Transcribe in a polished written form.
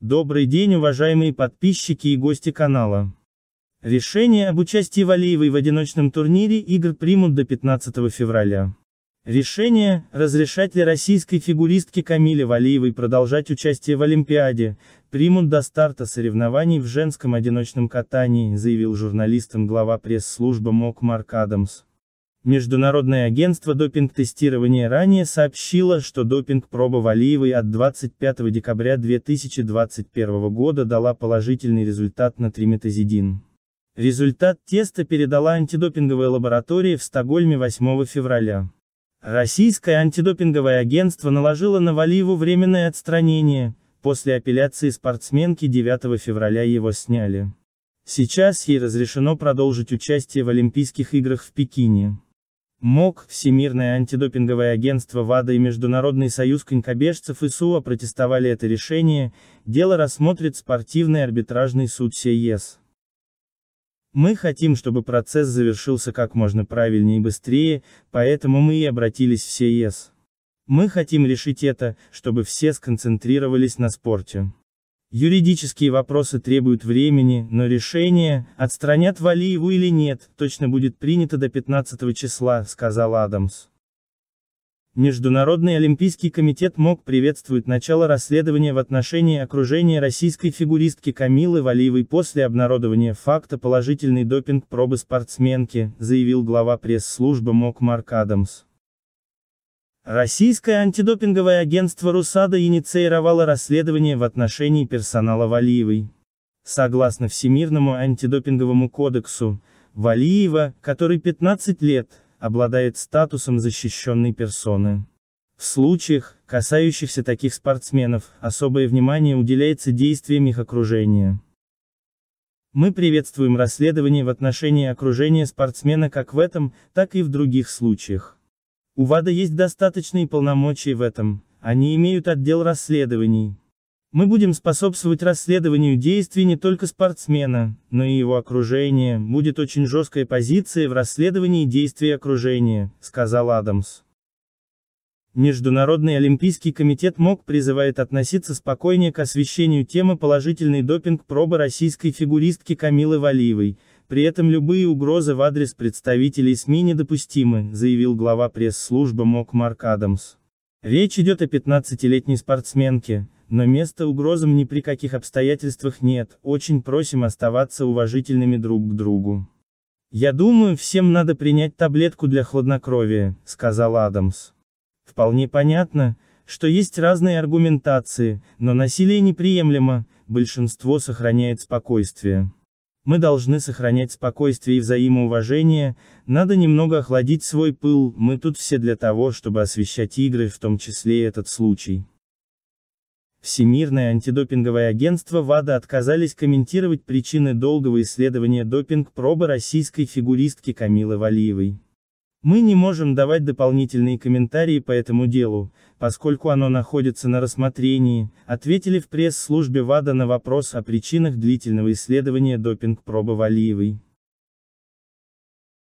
Добрый день, уважаемые подписчики и гости канала. Решение об участии Валиевой в одиночном турнире игр примут до 15 февраля. Решение, разрешать ли российской фигуристке Камиле Валиевой продолжать участие в Олимпиаде, примут до старта соревнований в женском одиночном катании, заявил журналистам глава пресс-службы МОК Марк Адамс. Международное агентство допинг-тестирования ранее сообщило, что допинг-проба Валиевой от 25 декабря 2021 года дала положительный результат на триметазидин. Результат теста передала антидопинговая лаборатория в Стокгольме 8 февраля. Российское антидопинговое агентство наложило на Валиеву временное отстранение, после апелляции спортсменки 9 февраля его сняли. Сейчас ей разрешено продолжить участие в Олимпийских играх в Пекине. МОК, Всемирное антидопинговое агентство ВАДА и Международный союз конькобежцев ИСУ опротестовали это решение, дело рассмотрит спортивный арбитражный суд СЕС. Мы хотим, чтобы процесс завершился как можно правильнее и быстрее, поэтому мы и обратились в СЕС. Мы хотим решить это, чтобы все сконцентрировались на спорте. Юридические вопросы требуют времени, но решение, отстранят Валиеву или нет, точно будет принято до 15 числа, сказал Адамс. Международный олимпийский комитет МОК приветствует начало расследования в отношении окружения российской фигуристки Камилы Валиевой после обнародования факта положительной допинг-пробы спортсменки, заявил глава пресс-службы МОК Марк Адамс. Российское антидопинговое агентство РУСАДА инициировало расследование в отношении персонала Валиевой. Согласно Всемирному антидопинговому кодексу, Валиева, которой 15 лет, обладает статусом защищенной персоны. В случаях, касающихся таких спортсменов, особое внимание уделяется действиям их окружения. Мы приветствуем расследование в отношении окружения спортсмена как в этом, так и в других случаях. У ВАДА есть достаточные полномочия в этом, они имеют отдел расследований. Мы будем способствовать расследованию действий не только спортсмена, но и его окружения, будет очень жесткая позиция в расследовании действий окружения, сказал Адамс. Международный олимпийский комитет МОК призывает относиться спокойнее к освещению темы положительной допинг-пробы российской фигуристки Камилы Валиевой. При этом любые угрозы в адрес представителей СМИ недопустимы, заявил глава пресс-службы МОК Марк Адамс. Речь идет о 15-летней спортсменке, но места угрозам ни при каких обстоятельствах нет, очень просим оставаться уважительными друг к другу. Я думаю, всем надо принять таблетку для хладнокровия, сказал Адамс. Вполне понятно, что есть разные аргументации, но насилие неприемлемо, большинство сохраняет спокойствие. Мы должны сохранять спокойствие и взаимоуважение, надо немного охладить свой пыл, мы тут все для того, чтобы освещать игры, в том числе и этот случай. Всемирное антидопинговое агентство ВАДА отказались комментировать причины долгого исследования допинг-пробы российской фигуристки Камилы Валиевой. Мы не можем давать дополнительные комментарии по этому делу, поскольку оно находится на рассмотрении, ответили в пресс-службе ВАДА на вопрос о причинах длительного исследования допинг-пробы Валиевой.